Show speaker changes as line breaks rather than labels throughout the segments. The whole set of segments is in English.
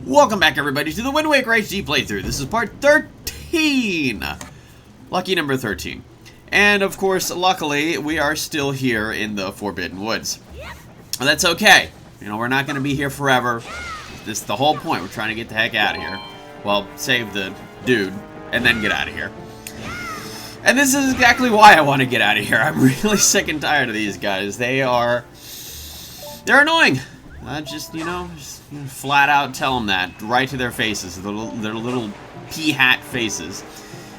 Welcome back, everybody, to the Wind Waker HD playthrough. This is part 13. Lucky number 13. And, of course, luckily, we are still here in the Forbidden Woods. And that's okay. You know, we're not going to be here forever. This is the whole point. We're trying to get the heck out of here. Well, save the dude, and then get out of here. And this is exactly why I want to get out of here. I'm really sick and tired of these guys. They're annoying. Just flat out tell them that right to their faces, their little pea hat faces.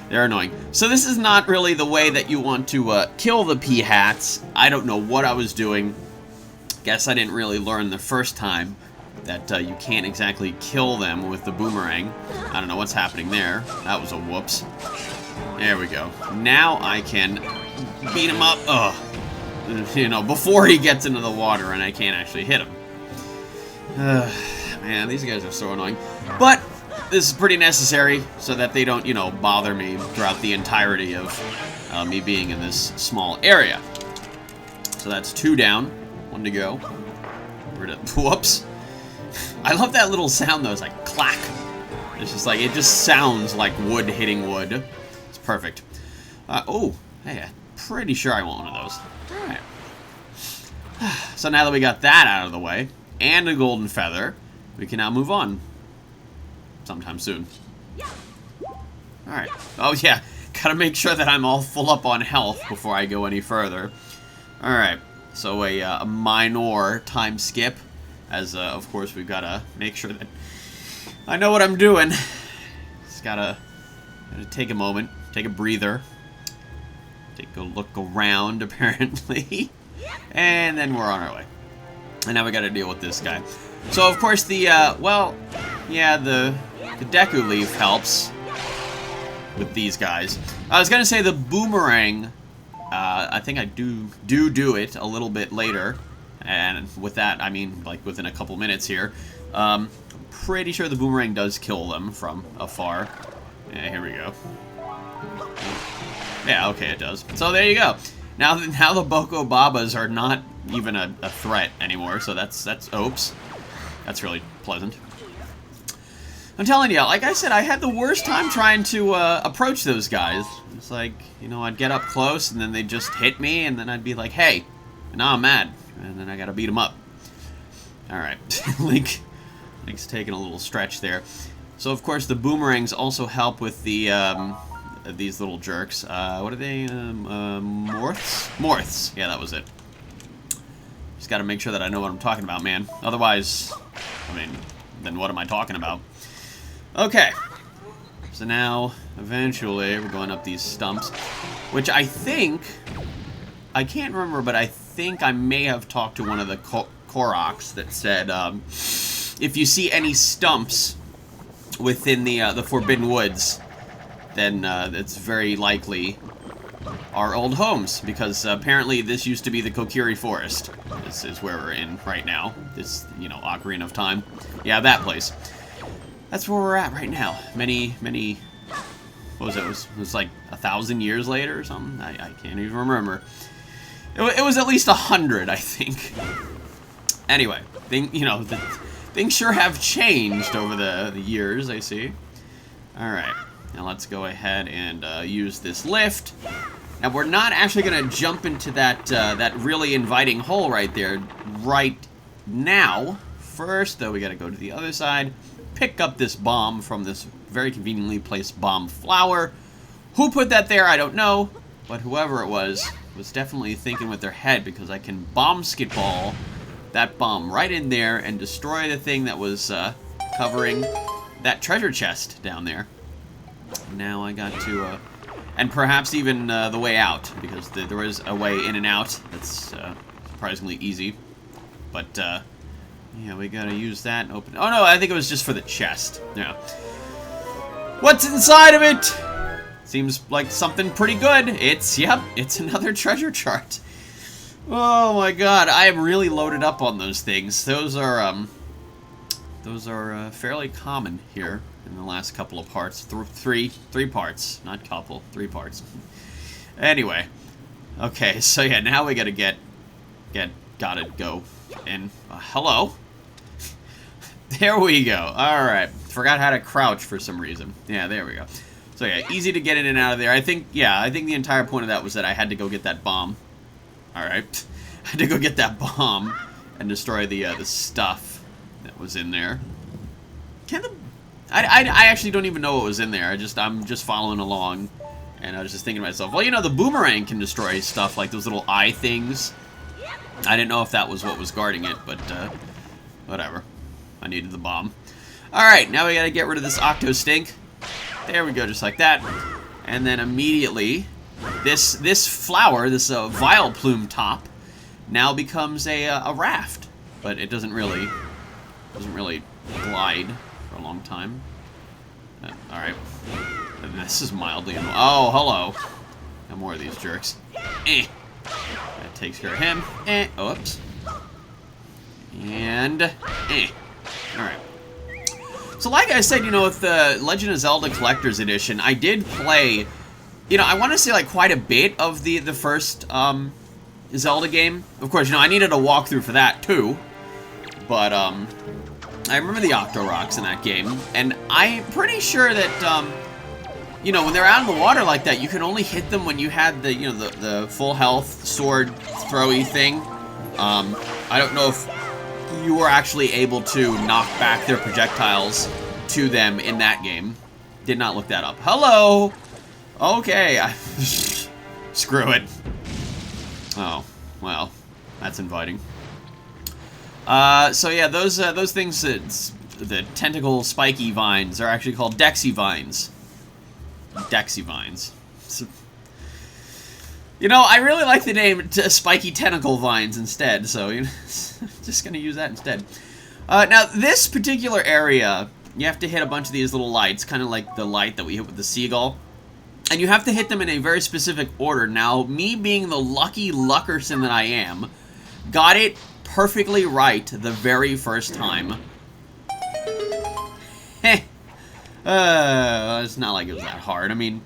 They're annoying. So this is not really the way that you want to kill the pea hats. I don't know what I was doing. Guess I didn't really learn the first time that you can't exactly kill them with the boomerang. I don't know what's happening there. That was a whoops. There we go. Now I can beat him up. Before he gets into the water and I can't actually hit him. Man, these guys are so annoying. But this is pretty necessary so that they don't, bother me throughout the entirety of me being in this small area. So that's 2 down. 1 to go. Whoops. I love that little sound, though. It's like clack. It's just like, it just sounds like wood hitting wood. It's perfect. Oh, hey, I'm pretty sure I want one of those. Alright. So now that we got that out of the way, and a golden feather, we can now move on. Sometime soon. Alright. Oh yeah, gotta make sure that I'm all full up on health before I go any further. Alright, so a minor time skip, as of course we've gotta make sure that I know what I'm doing. Just gotta take a moment, take a breather, take a look around apparently, and then we're on our way. And now we gotta deal with this guy. So, of course, the Deku Leaf helps with these guys. I was gonna say the boomerang, I think I do it a little bit later. And with that, I mean, like, within a couple minutes here. I'm pretty sure the boomerang does kill them from afar. Yeah, here we go. Yeah, okay, it does. So, there you go. Now the Boko Babas are not even a threat anymore, so that's oops. That's really pleasant. I'm telling you, like I said, I had the worst time trying to approach those guys. It's like, I'd get up close, and then they'd just hit me, and then I'd be like, hey, now I'm mad. And then I gotta beat them up. Alright, Link's taking a little stretch there. So, of course, the boomerangs also help with the, these little jerks. What are they? Morths? Morths. Yeah, that was it. Just gotta make sure that I know what I'm talking about, man. Otherwise, I mean, then what am I talking about? Okay. So now, eventually, we're going up these stumps. Which I think... I can't remember, but I think I may have talked to one of the Koroks that said, if you see any stumps within the Forbidden Woods, then it's very likely our old homes, because apparently this used to be the Kokiri Forest. This is where we're in right now. This, Ocarina of Time. Yeah, that place. That's where we're at right now. Many, what was it? It was like 1,000 years later or something? I can't even remember. It was at least 100, I think. Anyway, things sure have changed over the years, I see. Alright. Now let's go ahead and use this lift. Now we're not actually going to jump into that really inviting hole right there right now. First, though, we got to go to the other side, pick up this bomb from this very conveniently placed bomb flower. Who put that there, I don't know, but whoever it was definitely thinking with their head, because I can bomb skitball that bomb right in there and destroy the thing that was covering that treasure chest down there. Now I got to, and perhaps even the way out, because there is a way in and out that's surprisingly easy. But, yeah, we gotta use that and open... Oh, no, I think it was just for the chest. Yeah. What's inside of it? Seems like something pretty good. It's another treasure chart. Oh, my God. I am really loaded up on those things. Those are fairly common here in the last couple of parts. Three parts, not couple, 3 parts. Anyway, okay, so yeah, now we gotta gotta go. And hello. There we go. Alright. Forgot how to crouch for some reason. Yeah, there we go. So yeah, easy to get in and out of there. I think the entire point of that was that I had to go get that bomb. Alright. I had to go get that bomb and destroy the stuff that was in there. I actually don't even know what was in there. I'm just following along. And I was just thinking to myself, well, you know, the boomerang can destroy stuff like those little eye things. I didn't know if that was what was guarding it, but whatever. I needed the bomb. Alright, now we gotta get rid of this octo stink. There we go, just like that. And then immediately, this flower, this vile plume top, now becomes a raft. But it doesn't really glide for a long time. Alright. This is mildly annoying. Oh, hello. No more of these jerks. That takes care of him. Oops. And alright. So like I said, you know, with the Legend of Zelda Collector's Edition, I did play, you know, I want to say like quite a bit of the first Zelda game. Of course, you know, I needed a walkthrough for that too. But I remember the Octo Rocks in that game, and I'm pretty sure that you know, when they're out in the water like that, you can only hit them when you had the, you know, the full health sword throwy thing. I don't know if you were actually able to knock back their projectiles to them in that game. Did not look that up. Hello! Okay, screw it. Oh, well, that's inviting. So yeah, those things, the tentacle spiky vines are actually called Dexy vines. Dexy vines. You know, I really like the name Spiky Tentacle Vines instead, so you know, just gonna use that instead. Now, this particular area, you have to hit a bunch of these little lights, kind of like the light that we hit with the seagull. And you have to hit them in a very specific order. Now, me being the lucky luckerson that I am, got it perfectly right the very first time. Heh. It's not like it was that hard. I mean,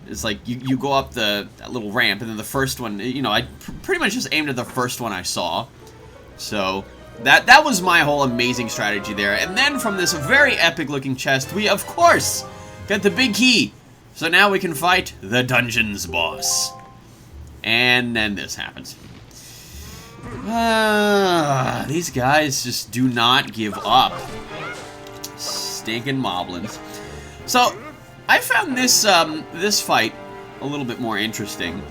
it's like you go up that little ramp, and then the first one, you know, I pretty much just aimed at the first one I saw. So that was my whole amazing strategy there. And then from this very epic looking chest, we of course get the big key. So now we can fight the dungeon's boss. And then this happens. These guys just do not give up. Stinking moblins. So, I found this this fight a little bit more interesting,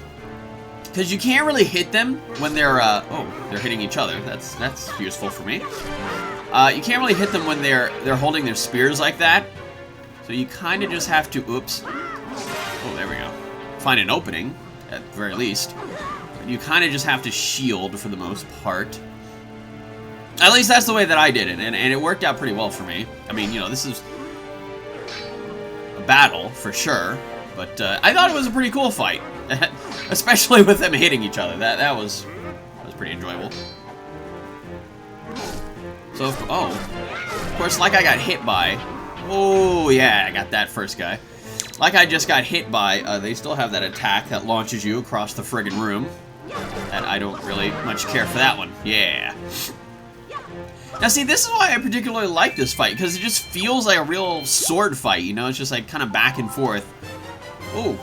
because you can't really hit them when they're they're hitting each other. That's useful for me. You can't really hit them when they're holding their spears like that. So you kind of just have to, oops. Oh, there we go. Find an opening at the very least. But you kind of just have to shield for the most part. At least that's the way that I did it, and it worked out pretty well for me. I mean, you know, this is battle for sure, but I thought it was a pretty cool fight, especially with them hitting each other. That was pretty enjoyable. So of course, like I got hit by. Oh yeah, I got that first guy. Like I just got hit by. They still have that attack that launches you across the friggin' room. And I don't really much care for that one. Yeah. Now see, this is why I particularly like this fight, because it just feels like a real sword fight, you know? It's just like kind of back and forth. Ooh.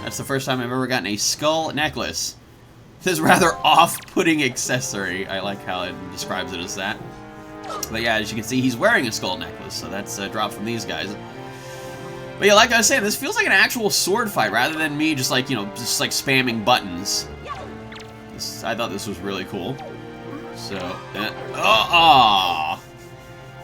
That's the first time I've ever gotten a skull necklace. This rather off-putting accessory. I like how it describes it as that. But yeah, as you can see, he's wearing a skull necklace, so that's a drop from these guys. But yeah, like I was saying, this feels like an actual sword fight, rather than me just like, you know, just like spamming buttons. I thought this was really cool. So,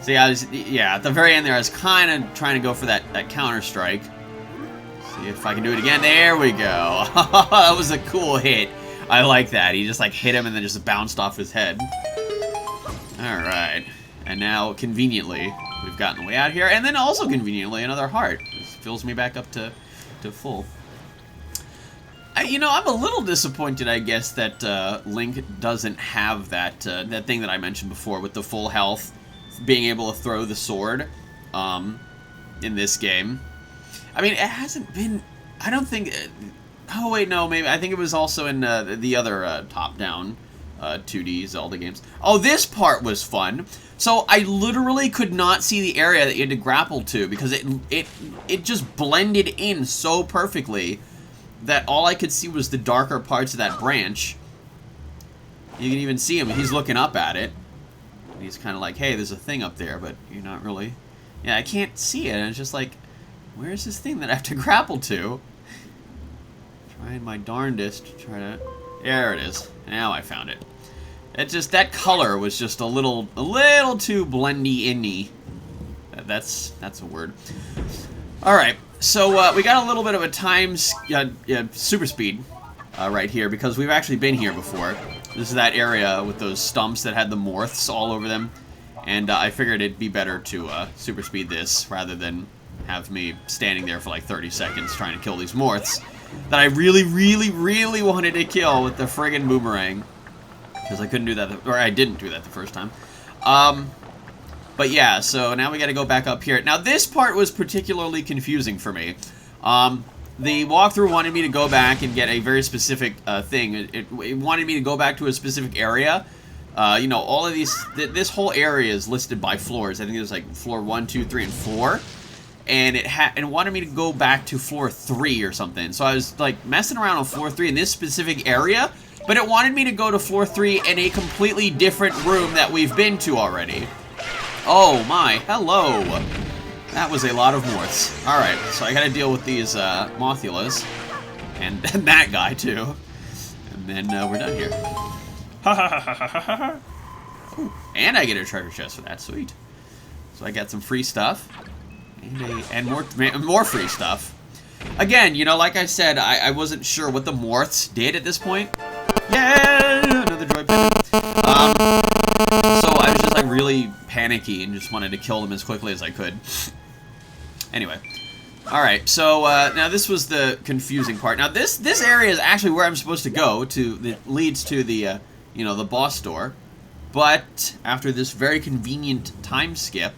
so yeah, at the very end there, I was kind of trying to go for that counter strike. See if I can do it again. There we go. That was a cool hit. I like that. He just like hit him and then just bounced off his head. All right, and now conveniently we've gotten the way out here, and then also conveniently another heart. This fills me back up to full. You know, I'm a little disappointed, I guess, that Link doesn't have that that thing that I mentioned before with the full health, being able to throw the sword in this game. I mean, it hasn't been... I don't think... oh, wait, no, maybe... I think it was also in the other top-down 2D Zelda games. Oh, this part was fun. So I literally could not see the area that you had to grapple to because it just blended in so perfectly that all I could see was the darker parts of that branch. You can even see him. He's looking up at it. He's kind of like, hey, there's a thing up there, but you're not really... Yeah, I can't see it. And it's just like, where's this thing that I have to grapple to? Trying my darndest to try to... There it is. Now I found it. It just, that color was just a little too blendy-in-y. That's a word. Alright, so we got a little bit of a super speed right here because we've actually been here before. This is that area with those stumps that had the morphs all over them. And I figured it'd be better to super speed this rather than have me standing there for like 30 seconds trying to kill these morphs that I really, really, really wanted to kill with the friggin' boomerang. Because I couldn't do that, or I didn't do that the first time. But yeah, so now we gotta go back up here. Now this part was particularly confusing for me. The walkthrough wanted me to go back and get a very specific thing. It wanted me to go back to a specific area. You know, all of these, this whole area is listed by floors. I think there's like floor 1, 2, 3, and 4. And it wanted me to go back to floor 3 or something. So I was like messing around on floor 3 in this specific area. But it wanted me to go to floor 3 in a completely different room that we've been to already. Oh my, hello. That was a lot of morphs. Alright, so I gotta deal with these Mothulas. And that guy too. And then we're done here. Ooh, and I get a treasure chest for that, sweet. So I got some free stuff. And more free stuff. Again, you know, like I said, I wasn't sure what the morphs did at this point. Yeah, another joy pin. So I was just like really panicky and just wanted to kill them as quickly as I could. Anyway, all right. So now this was the confusing part. Now this area is actually where I'm supposed to go to. That leads to the you know, the boss door. But after this very convenient time skip,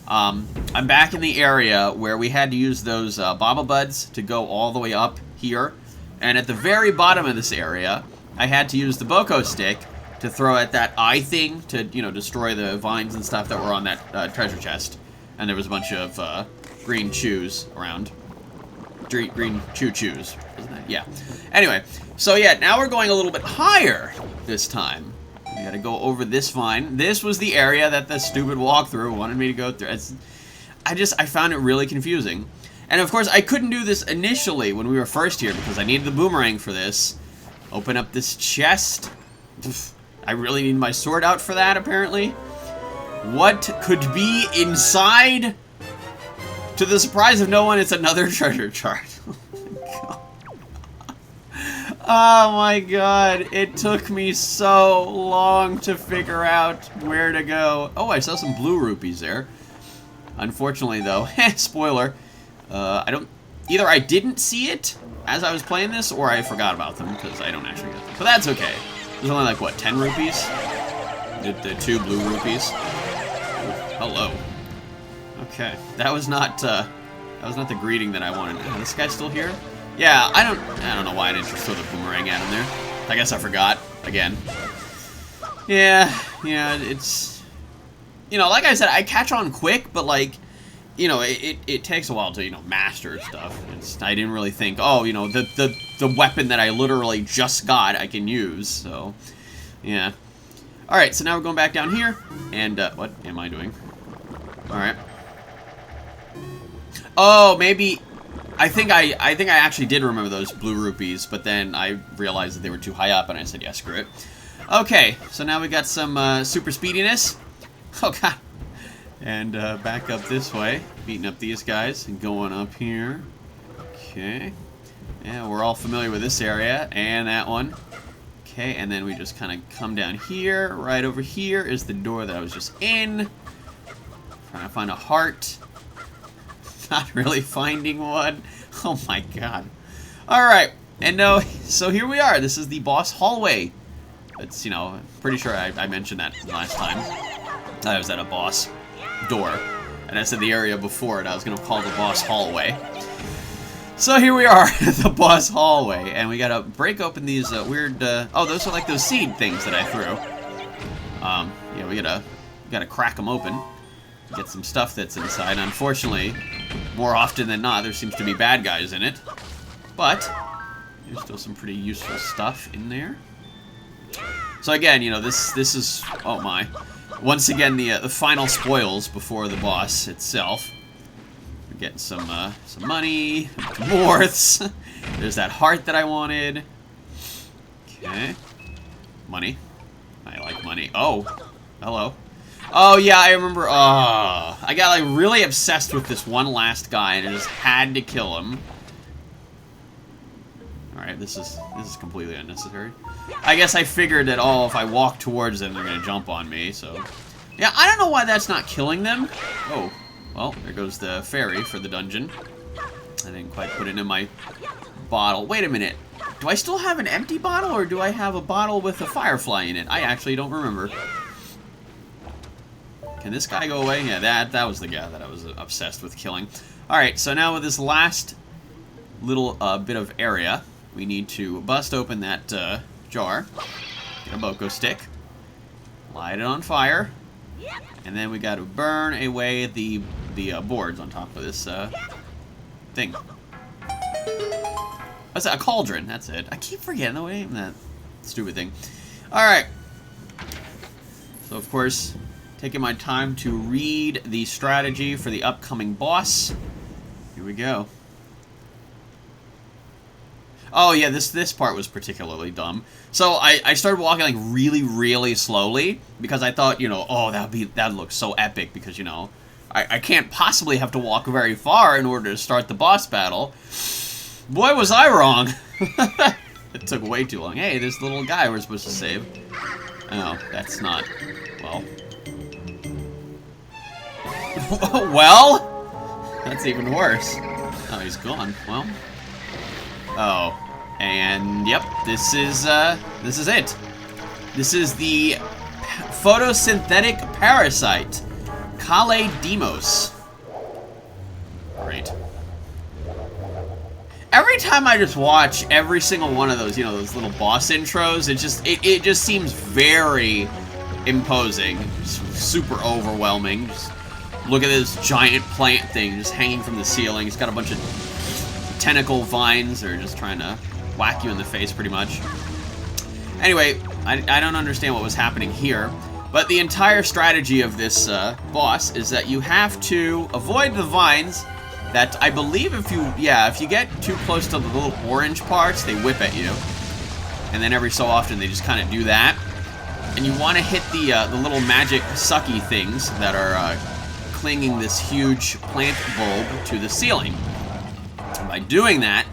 I'm back in the area where we had to use those Baba Buds to go all the way up here. And at the very bottom of this area, I had to use the Boko stick to throw at that eye thing to, you know, destroy the vines and stuff that were on that treasure chest. And there was a bunch of green chews around. Green chews, isn't it? Yeah. Anyway, so yeah, now we're going a little bit higher this time. We gotta go over this vine. This was the area that the stupid walkthrough wanted me to go through. I found it really confusing. And of course, I couldn't do this initially when we were first here because I needed the boomerang for this. Open up this chest. I really need my sword out for that, apparently. What could be inside? To the surprise of no one, it's another treasure chart. Oh my god, it took me so long to figure out where to go. Oh, I saw some blue rupees there. Unfortunately, though, spoiler, either I didn't see it as I was playing this, or I forgot about them, because I don't actually get them. But that's okay. There's only like, what, 10 rupees? The 2 blue rupees. Hello. Okay, that was not the greeting that I wanted. Oh, this guy's still here? Yeah, I don't know why I didn't just throw the boomerang at him there. I guess I forgot again. Yeah, it's, you know, like I said, I catch on quick, but like, you know, it takes a while to, you know, master stuff. I didn't really think, oh, you know, the weapon that I literally just got I can use. So, yeah. All right, so now we're going back down here, and what am I doing? All right. Oh, maybe. I think I actually did remember those blue rupees, but then I realized that they were too high up, and I said, yeah, screw it. Okay, so now we got some super speediness. Oh, God. And back up this way, beating up these guys, and going up here. Okay. Yeah, we're all familiar with this area, and that one. Okay, and then we just kind of come down here. Right over here is the door that I was just in. Trying to find a heart. Not really finding one. Oh my god. Alright, and no, so here we are. This is the boss hallway. It's, you know, pretty sure I mentioned that last time. I was at a boss door. And I said the area before it, I was going to call the boss hallway. So here we are at the boss hallway, and we gotta break open these weird, oh, those are like those seed things that I threw. Yeah, we gotta crack them open, get some stuff that's inside. Unfortunately, more often than not, there seems to be bad guys in it. But, there's still some pretty useful stuff in there. So again, you know, this is, oh my, once again, the final spoils before the boss itself. Getting some money, morphs. There's that heart that I wanted. Okay. Money. I like money. Oh. Hello. Oh, yeah, I remember. I got, like, really obsessed with this one last guy, and I just had to kill him. Alright, this is completely unnecessary. I guess I figured that, oh, if I walk towards them, they're gonna jump on me, so... Yeah, I don't know why that's not killing them. Oh. Well, there goes the fairy for the dungeon. I didn't quite put it in my bottle. Wait a minute. Do I still have an empty bottle, or do I have a bottle with a firefly in it? I actually don't remember. Can this guy go away? Yeah, that was the guy that I was obsessed with killing. Alright, so now with this last little bit of area, we need to bust open that jar. Get a Boko stick. Light it on fire. And then we got to burn away the boards on top of this thing. What's that? A cauldron. That's it. I keep forgetting the name of that stupid thing. Alright. So, of course, taking my time to read the strategy for the upcoming boss. Here we go. Oh, yeah, this part was particularly dumb. So, I started walking, like, really, really slowly, because I thought, you know, oh, that'd look so epic, because, you know, I can't possibly have to walk very far in order to start the boss battle. Boy, was I wrong! It took way too long. Hey, this little guy we're supposed to save. Oh, that's not... well... well? That's even worse. Oh, he's gone. Well... oh, and yep, this is it. This is the photosynthetic parasite, Kale Demos. Great. Every time I just watch every single one of those, you know, those little boss intros, it just seems very imposing, just super overwhelming. Just look at this giant plant thing just hanging from the ceiling. It's got a bunch of tentacle vines that are just trying to whack you in the face, pretty much. Anyway, I don't understand what was happening here, but the entire strategy of this boss is that you have to avoid the vines that I believe if you get too close to the little orange parts, they whip at you. And then every so often they just kind of do that. And you want to hit the little magic sucky things that are clinging this huge plant bulb to the ceiling. And by doing that,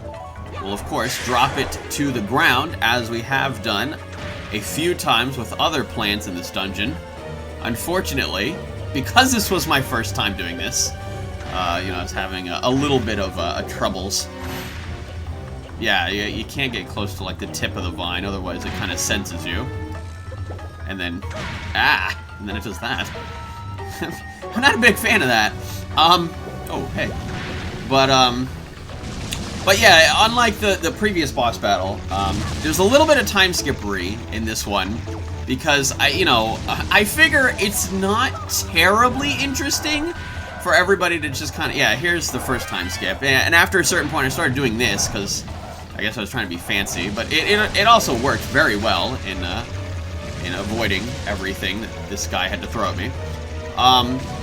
we'll of course drop it to the ground, as we have done a few times with other plants in this dungeon. Unfortunately, because this was my first time doing this, you know, I was having a little bit of troubles. Yeah, you can't get close to like the tip of the vine, otherwise it kind of senses you. And then, and then it does that. I'm not a big fan of that. Oh, hey. But yeah, unlike the previous boss battle, there's a little bit of time skippery in this one, because I figure it's not terribly interesting for everybody to just kind of, yeah, here's the first time skip, and after a certain point I started doing this, because I guess I was trying to be fancy, but it also worked very well in avoiding everything that this guy had to throw at me.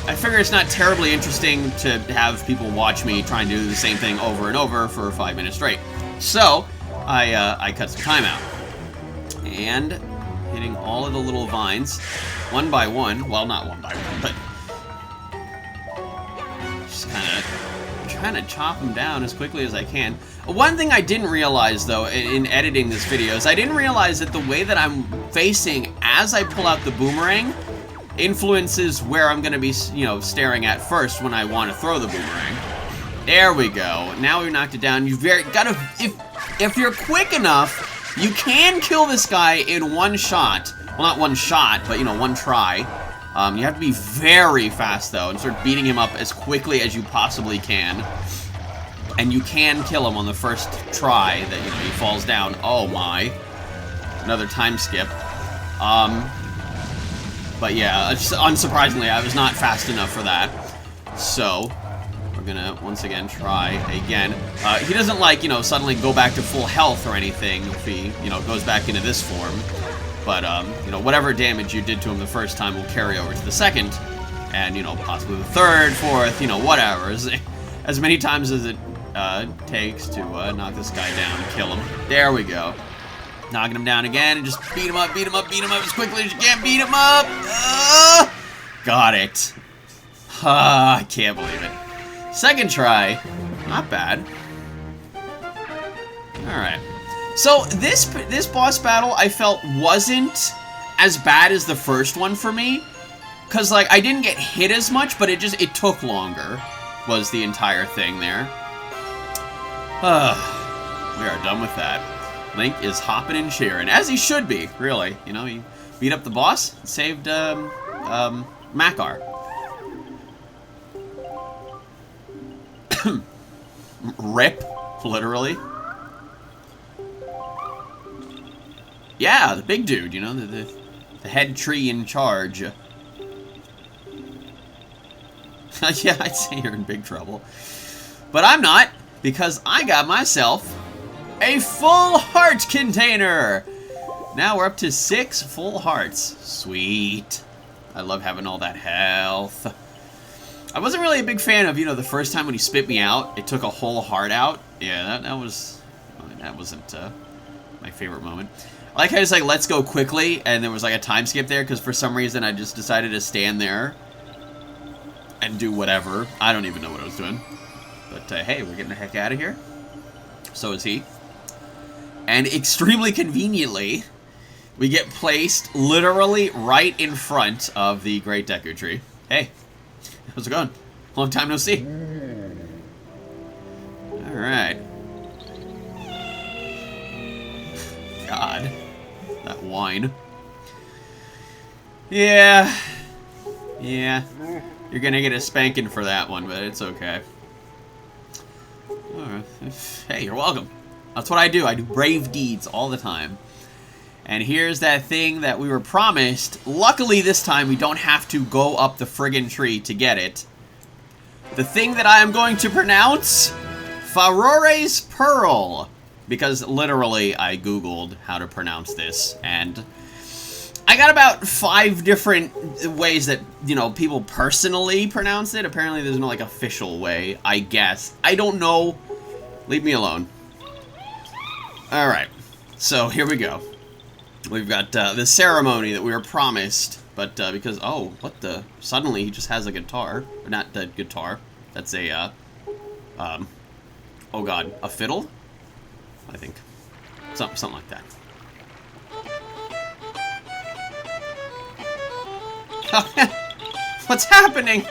I figure it's not terribly interesting to have people watch me try and do the same thing over and over for 5 minutes straight. So, I cut some time out. And hitting all of the little vines, one by one, well, not one by one, but just kind of trying to chop them down as quickly as I can. One thing I didn't realize, though, in editing this video, is I didn't realize that the way that I'm facing as I pull out the boomerang influences where I'm going to be, you know, staring at first when I want to throw the boomerang. There we go. Now we knocked it down. You've gotta, if you're quick enough, you can kill this guy in one shot. Well, not one shot, but, you know, one try. You have to be very fast, though, and start beating him up as quickly as you possibly can. and you can kill him on the first try that, you know, he falls down. Oh my. Another time skip. But yeah, unsurprisingly, I was not fast enough for that. So, we're gonna, once again, try again. He doesn't, like, you know, suddenly go back to full health or anything if he, you know, goes back into this form. But, you know, whatever damage you did to him the first time will carry over to the second. And, you know, possibly the third, fourth, you know, whatever. As many times as it takes to knock this guy down and kill him. There we go. Knocking him down again and just beat him up, beat him up, beat him up as quickly as you can. Beat him up! Got it. I can't believe it. Second try. Not bad. Alright. So, this boss battle, I felt, wasn't as bad as the first one for me. Because, like, I didn't get hit as much, but it took longer, was the entire thing there. We are done with that. Link is hopping and cheering, as he should be, really. You know, he beat up the boss, saved, Makar. Rip, literally. Yeah, the big dude, you know, the head tree in charge. Yeah, I'd say you're in big trouble. But I'm not, because I got myself a full heart container! Now we're up to 6 full hearts. Sweet. I love having all that health. I wasn't really a big fan of, you know, the first time when he spit me out, it took a whole heart out. Yeah, that wasn't my favorite moment. I like how it's like, let's go quickly, and there was like a time skip there, because for some reason I just decided to stand there and do whatever. I don't even know what I was doing. But hey, we're getting the heck out of here. So is he. And extremely conveniently, we get placed literally right in front of the Great Deku Tree. Hey, how's it going? Long time no see. Alright. God. That wine. Yeah. Yeah. You're gonna get a spanking for that one, but it's okay. Alright. Hey, you're welcome. That's what I do. I do brave deeds all the time. And here's that thing that we were promised. Luckily, this time, we don't have to go up the friggin' tree to get it. The thing that I am going to pronounce, Farore's Pearl. Because literally, I Googled how to pronounce this. And I got about 5 different ways that, you know, people personally pronounce it. Apparently, there's no, like, official way, I guess. I don't know. Leave me alone. Alright, so here we go. We've got the ceremony that we were promised, but because, oh, what the, suddenly he just has a guitar. Or not the guitar, that's a, oh god, a fiddle? I think. Something like that. What's happening?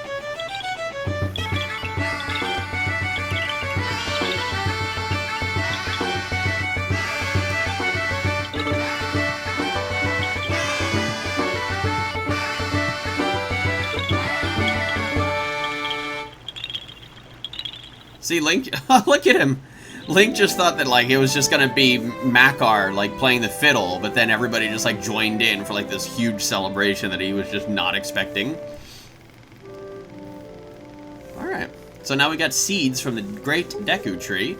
See, Link, look at him. Link just thought that, like, it was just gonna be Makar, like, playing the fiddle, but then everybody just, like, joined in for, like, this huge celebration that he was just not expecting. Alright. So now we got seeds from the Great Deku Tree,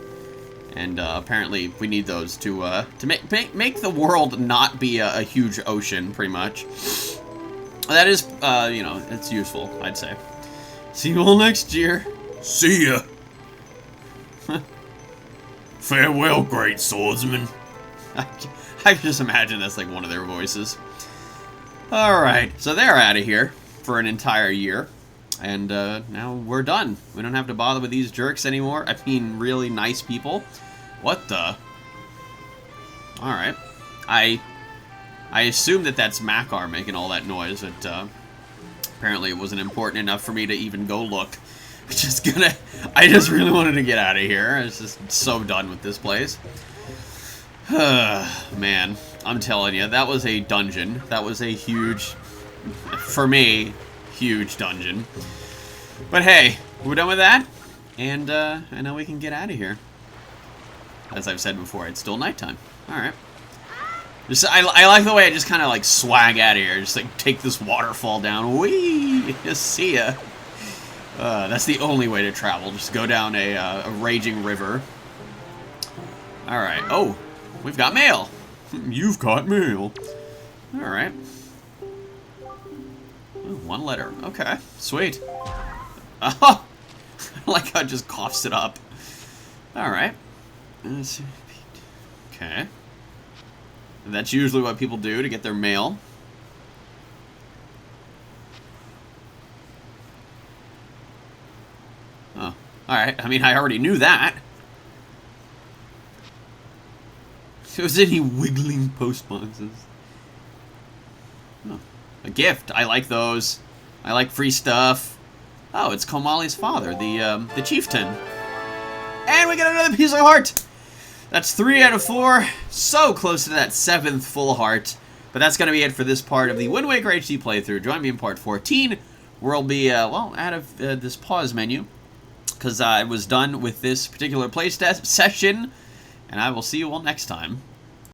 and, apparently we need those to make the world not be a huge ocean, pretty much. That is, you know, it's useful, I'd say. See you all next year. See ya. Farewell, great swordsman. I can just imagine that's like one of their voices. Alright, so they're out of here for an entire year. And now we're done. We don't have to bother with these jerks anymore. I mean, really nice people. What the? Alright. I assume that that's Makar making all that noise, but apparently it wasn't important enough for me to even go look. I just really wanted to get out of here. I was just so done with this place. Man, I'm telling you, that was a dungeon. That was a huge, for me, huge dungeon. But hey, we're done with that. And then we can get out of here. As I've said before, it's still nighttime. Alright. Just I like the way I just kind of like swag out of here. Just like take this waterfall down. Whee! Just see ya. That's the only way to travel. Just go down a raging river. Alright. Oh, we've got mail. You've got mail. Alright. Oh, one letter. Okay. Sweet. Oh! I like how it just coughs it up. Alright. Okay. That's usually what people do to get their mail. Oh. Alright. I mean, I already knew that. If there was any wiggling post boxes. Oh. A gift. I like those. I like free stuff. Oh, it's Komali's father, the chieftain. And we got another piece of heart! That's 3 out of 4. So close to that 7th full heart. But that's going to be it for this part of the Wind Waker HD playthrough. Join me in part 14, where I'll be, well, out of this pause menu. Because I was done with this particular play session. And I will see you all next time.